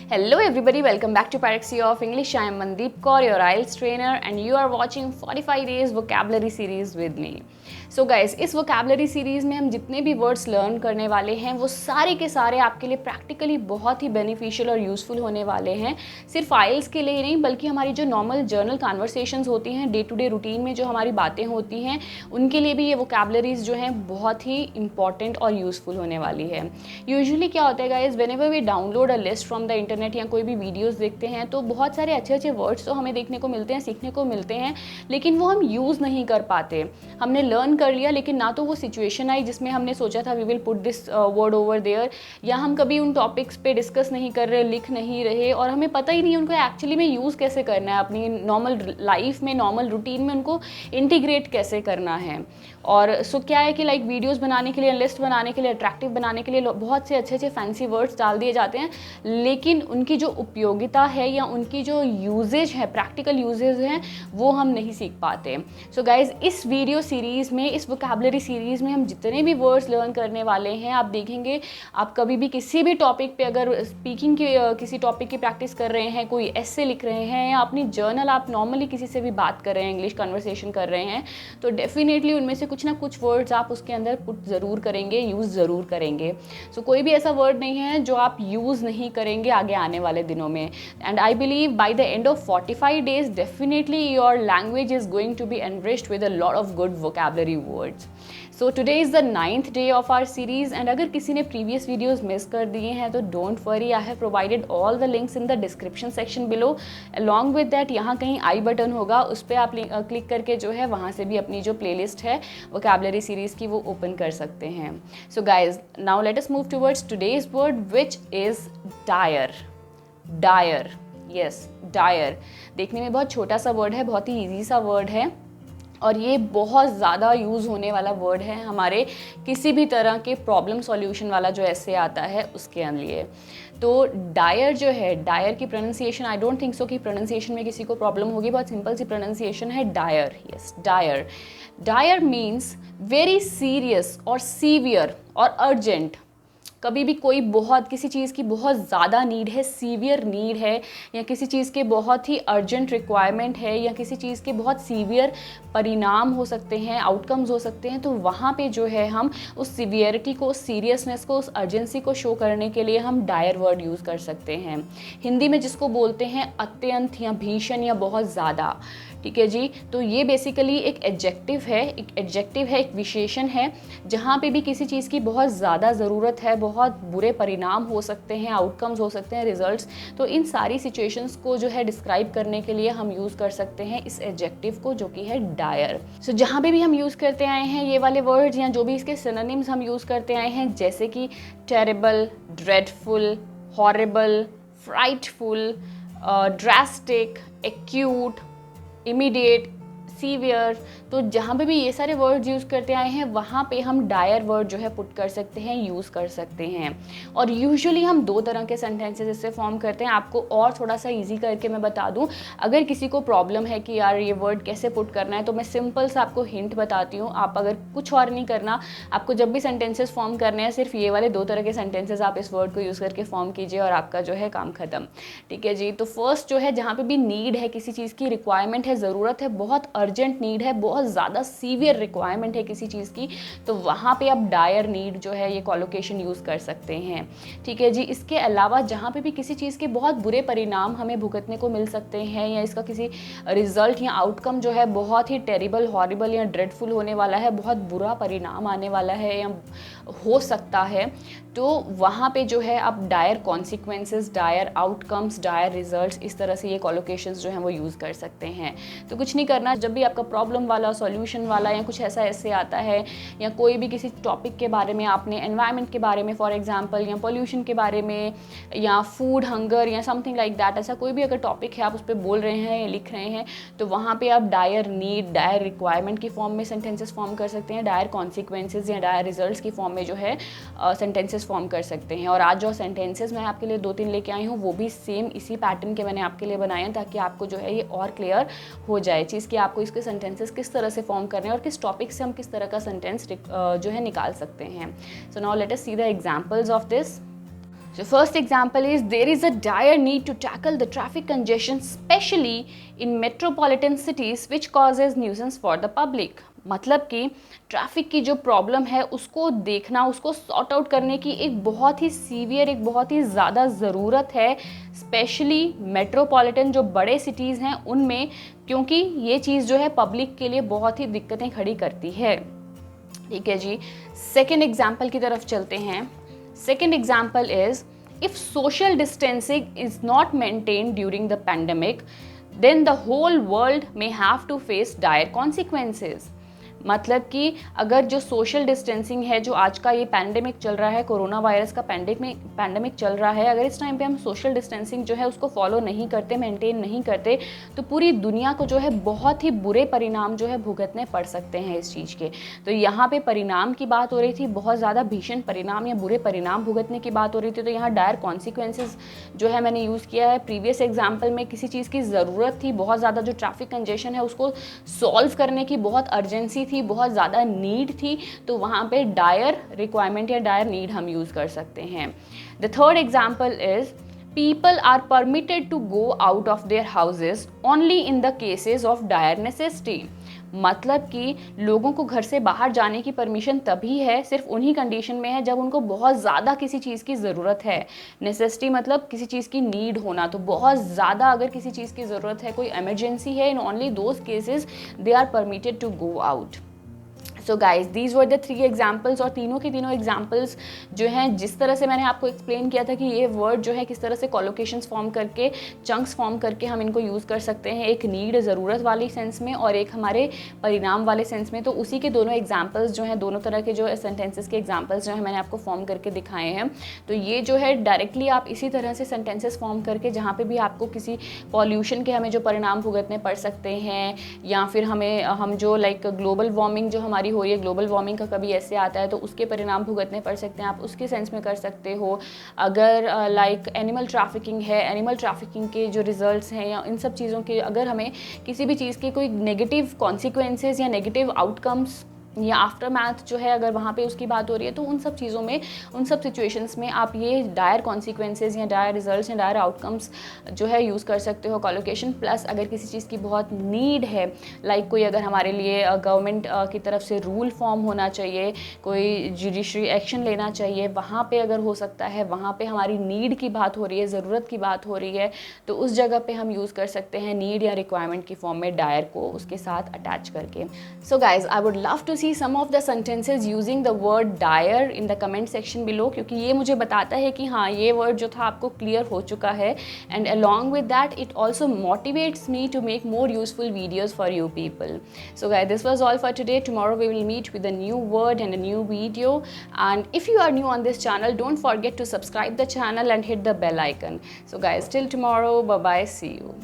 Hello everybody, welcome back to Paraxia of English. I am Mandeep Kaur, your IELTS trainer, and you are watching 45 days vocabulary series with me. So guys, इस vocabulary series में हम जितने भी words learn करने वाले हैं वो सारे के सारे आपके लिए practically बहुत ही beneficial और useful होने वाले हैं. सिर्फ IELTS के लिए ही नहीं बल्कि हमारी जो normal journal conversations होती हैं, day to day routine में जो हमारी बातें होती हैं उनके लिए भी ये vocabularies जो हैं बहुत ही important और useful होने वाली है. Usually क्या होता है guys, whenever we download a list from the internet या कोई भी वीडियोस देखते हैं तो बहुत सारे अच्छे अच्छे वर्ड्स तो हमें देखने को मिलते हैं, सीखने को मिलते हैं, लेकिन वो हम यूज़ नहीं कर पाते. हमने लर्न कर लिया लेकिन ना तो वो सिचुएशन आई जिसमें हमने सोचा था we will put this word over there, या हम कभी उन टॉपिक्स पे डिस्कस नहीं कर रहे, लिख नहीं रहे और हमें पता ही नहीं उनको एक्चुअली में यूज़ कैसे करना है, अपनी नॉर्मल लाइफ में, नॉर्मल रूटीन में उनको इंटीग्रेट कैसे करना है. और सो क्या है कि लाइक वीडियोस बनाने के लिए, लिस्ट बनाने के लिए, अट्रैक्टिव बनाने के लिए बहुत से अच्छे अच्छे फैंसी वर्ड्स डाल दिए जाते हैं, लेकिन उनकी जो उपयोगिता है या उनकी जो यूजेज है, प्रैक्टिकल यूजेज हैं, वो हम नहीं सीख पाते. सो गाइज, इस वीडियो सीरीज़ में, इस वोकैबुलरी सीरीज़ में हम जितने भी वर्ड्स लर्न करने वाले हैं, आप देखेंगे आप कभी भी किसी भी टॉपिक पे अगर स्पीकिंग की किसी टॉपिक की प्रैक्टिस कर रहे हैं, कोई एस्से लिख रहे हैं या अपनी जर्नल आप नॉर्मली किसी से भी बात कर रहे हैं, इंग्लिश कन्वर्सेशन कर रहे हैं, तो डेफिनेटली उनमें से कुछ ना कुछ वर्ड्स आप उसके अंदर पुट ज़रूर करेंगे, यूज़ ज़रूर करेंगे. सो कोई भी ऐसा वर्ड नहीं है जो आप यूज़ नहीं करेंगे आगे आने वाले दिनों में. And I believe by the end of 45 days definitely your language is going to be enriched with a lot of good vocabulary words. So today is the 9th day of our series. And अगर किसी ने previous videos miss कर दिए हैं तो don't worry, I have provided all the links in the description section below. Along with that यहाँ कहीं आई button होगा, उस पर आप क्लिक करके जो है वहाँ से भी अपनी जो प्लेलिस्ट है वोकैबुलरी सीरीज़ की वो ओपन कर सकते हैं. So guys, now let us move towards today's word which is dire. Dire, yes, dire. देखने में बहुत छोटा सा वर्ड है, बहुत ही ईजी सा वर्ड है और ये बहुत ज़्यादा यूज़ होने वाला वर्ड है हमारे किसी भी तरह के प्रॉब्लम सॉल्यूशन वाला जो ऐसे आता है उसके लिए. तो डायर जो है, डायर की pronunciation, I don't think so कि प्रोनाउंसिएशन में किसी को प्रॉब्लम होगी, बहुत सिंपल सी प्रोनाउंसिएशन है dire. Yes, dire. Dire means very serious और सीवियर और अर्जेंट. कभी भी कोई बहुत किसी चीज़ की बहुत ज़्यादा नीड है, सीवियर नीड है, या किसी चीज़ के बहुत ही अर्जेंट रिक्वायरमेंट है, या किसी चीज़ के बहुत सीवियर परिणाम हो सकते हैं, आउटकम्स हो सकते हैं, तो वहाँ पे जो है हम उस सीवियरिटी को, उस सीरियसनेस को, उस अर्जेंसी को शो करने के लिए हम डायर वर्ड यूज़ कर सकते हैं. हिंदी में जिसको बोलते हैं अत्यंत या भीषण या बहुत ज़्यादा. ठीक है जी. तो ये बेसिकली एक एडजेक्टिव है, एक विशेषण है जहाँ पे भी किसी चीज़ की बहुत ज़्यादा ज़रूरत है, बहुत बुरे परिणाम हो सकते हैं, आउटकम्स हो सकते हैं, रिजल्ट्स. तो इन सारी सिचुएशंस को जो है डिस्क्राइब करने के लिए हम यूज़ कर सकते हैं इस एडजेक्टिव को, जो कि है डायर. सो जहाँ पे भी हम यूज़ करते आए हैं ये वाले वर्ड्स, या जो भी इसके सिनोनिम्स हम यूज़ करते आए हैं, जैसे कि terrible, dreadful, horrible, frightful, drastic, acute, immediate, severe, तो जहाँ पे भी ये सारे वर्ड्स यूज़ करते आए हैं वहाँ पे हम डायर वर्ड जो है पुट कर सकते हैं, यूज़ कर सकते हैं. और यूजुअली हम दो तरह के सेंटेंसेस इससे फॉर्म करते हैं. आपको और थोड़ा सा इजी करके मैं बता दूँ, अगर किसी को प्रॉब्लम है कि यार ये वर्ड कैसे पुट करना है, तो मैं सिंपल सा आपको हिंट बताती हूँ. आप अगर कुछ और नहीं करना, आपको जब भी सेंटेंसेस फॉर्म करने हैं सिर्फ ये वाले दो तरह के सेंटेंसेस आप इस वर्ड को यूज़ करके फॉर्म कीजिए और आपका जो है काम खत्म. ठीक है जी. तो फर्स्ट जो है, जहाँ पे भी नीड है, किसी चीज़ की रिक्वायरमेंट है, ज़रूरत है, बहुत अर्जेंट नीड है, बहुत ज़्यादा सीवियर रिक्वायरमेंट है किसी चीज़ की, तो वहाँ पे आप डायर नीड जो है ये कॉलोकेशन यूज़ कर सकते हैं. ठीक है जी. इसके अलावा जहाँ पे भी किसी चीज़ के बहुत बुरे परिणाम हमें भुगतने को मिल सकते हैं, या इसका किसी रिजल्ट या आउटकम जो है बहुत ही टेरिबल, हॉरिबल या ड्रेडफुल होने वाला है, बहुत बुरा परिणाम आने वाला है या हो सकता है, तो वहाँ पे जो है आप dire consequences, dire outcomes, dire results, इस तरह से ये कॉलोकेशंस जो हैं वो यूज़ कर सकते हैं. तो कुछ नहीं करना, जब भी आपका प्रॉब्लम वाला, सॉल्यूशन वाला या कुछ ऐसा ऐसे आता है, या कोई भी किसी टॉपिक के बारे में, आपने एनवायरनमेंट के बारे में फॉर एग्जांपल, या पोल्यूशन के बारे में, या फूड हंगर या समथिंग लाइक दैट, ऐसा कोई भी अगर टॉपिक है आप उस पर बोल रहे हैं या लिख रहे हैं, तो वहाँ पे आप डायर नीड, डायर रिक्वायरमेंट की फॉर्म में सेंटेंसेस फॉर्म कर सकते हैं, डायर कॉन्सिक्वेंसेज या डायर रिजल्ट्स की फॉर्म में जो है सेंटेंसेस फॉर्म कर सकते हैं. और आज जो सेंटेंसेस मैं आपके लिए 2-3 लेके आई हूँ वो भी सेम इसी पैटर्न के मैंने आपके लिए बनाए हैं, ताकि आपको जो है ये और क्लियर हो जाए चीज़ कि आपको इसके सेंटेंसेस किस तरह से फॉर्म करने हैं और किस टॉपिक से हम किस तरह का सेंटेंस जो है निकाल सकते हैं. So now let us see the examples of this. So first example is there is a dire need to tackle the traffic congestion, especially in metropolitan cities, which causes nuisance for the public. मतलब कि traffic की जो problem है उसको देखना, उसको sort out करने की एक बहुत ही सीवियर, एक बहुत ही ज़्यादा ज़रूरत है, स्पेशली मेट्रोपॉलिटन जो बड़े सिटीज़ हैं उनमें, क्योंकि ये चीज़ जो है पब्लिक के लिए बहुत ही दिक्कतें खड़ी करती है। ठीक है जी, सेकेंड एग्जाम्पल की तरफ चलते हैं। Second example is if social distancing is not maintained during the pandemic, then the whole world may have to face dire consequences. मतलब कि अगर जो सोशल डिस्टेंसिंग है, जो आज का ये पैंडेमिक चल रहा है, कोरोना वायरस का पैंडेमिक चल रहा है, अगर इस टाइम पे हम सोशल डिस्टेंसिंग जो है उसको फॉलो नहीं करते, मेंटेन नहीं करते, तो पूरी दुनिया को जो है बहुत ही बुरे परिणाम जो है भुगतने पड़ सकते हैं इस चीज़ के। तो यहाँ पे परिणाम की बात हो रही थी, बहुत ज़्यादा भीषण परिणाम या बुरे परिणाम भुगतने की बात हो रही थी, तो यहाँ डायर कॉन्सिक्वेंसेज जो है मैंने यूज़ किया है। प्रीवियस एग्जाम्पल में किसी चीज़ की ज़रूरत थी, बहुत ज़्यादा जो ट्रैफिक कंजेशन है उसको सॉल्व करने की बहुत अर्जेंसी थी, बहुत ज़्यादा नीड थी, तो वहाँ पे डायर रिक्वायरमेंट या डायर नीड हम यूज़ कर सकते हैं। The third example is people are permitted to go out of their houses only in the cases of dire necessity. मतलब कि लोगों को घर से बाहर जाने की परमिशन तभी है, सिर्फ उन्हीं कंडीशन में है जब उनको बहुत ज़्यादा किसी चीज़ की ज़रूरत है। नेसेसिटी मतलब किसी चीज़ की नीड होना, तो बहुत ज़्यादा अगर किसी चीज़ की ज़रूरत है, कोई इमरजेंसी है, in only those cases they are permitted to go out. So guys these were the 3 examples, और तीनों के तीनों एग्जाम्पल्स जो हैं, जिस तरह से मैंने आपको एक्सप्लेन किया था कि ये वर्ड जो है किस तरह से कॉलोकेशंस फॉर्म करके, चंक्स फॉर्म करके हम इनको यूज़ कर सकते हैं, एक नीड ज़रूरत वाली सेंस में और एक हमारे परिणाम वाले सेंस में। तो उसी के दोनों एग्जाम्पल्स जो हैं, दोनों तरह के जो सेंटेंसेस के एग्जाम्पल्स जो हैं मैंने आपको फॉर्म करके दिखाए हैं। तो ये जो है डायरेक्टली आप इसी तरह से सेंटेंसेस फॉर्म करके, जहाँ पे भी आपको किसी पॉल्यूशन के हमें जो परिणाम भुगतने पड़ सकते हैं, या फिर हम जो लाइक ग्लोबल वार्मिंग जो हमारी हो रही है, ग्लोबल वार्मिंग का कभी ऐसे आता है तो उसके परिणाम भुगतने पड़ सकते हैं, आप उसके सेंस में कर सकते हो। अगर लाइक एनिमल ट्रैफिकिंग है, एनिमल ट्रैफिकिंग के जो रिजल्ट्स हैं या इन सब चीज़ों के, अगर हमें किसी भी चीज़ के कोई नेगेटिव कॉन्सिक्वेंसेस या नेगेटिव आउटकम्स या आफ्टर मैथ जो है, अगर वहाँ पे उसकी बात हो रही है, तो उन सब चीज़ों में, उन सब सिचुएशंस में आप ये डायर कॉन्सिक्वेंसेज या डायर रिजल्ट्स या डायर आउटकम्स जो है यूज़ कर सकते हो कॉलोकेशन। प्लस अगर किसी चीज़ की बहुत नीड है, लाइक कोई अगर हमारे लिए गवर्नमेंट की तरफ से रूल फॉर्म होना चाहिए, कोई जुडिशरी एक्शन लेना चाहिए, वहाँ पर अगर हो सकता है, वहाँ पर हमारी नीड की बात हो रही है, ज़रूरत की बात हो रही है, तो उस जगह पर हम यूज़ कर सकते हैं नीड या रिक्वायरमेंट की फॉर्म में डायर को उसके साथ अटैच करके। So guys I would love to some of the sentences using the word dire in the comment section below, क्योंकि ये मुझे बताता है कि हाँ, ये वर्ड जो था आपको क्लियर हो चुका है, and along with that it also motivates me to make more useful videos for you people. So guys, this was all for today. Tomorrow we will meet with a new word and a new video, and if you are new on this channel, don't forget to subscribe the channel and hit the bell icon. So guys, till tomorrow, bye bye, see you.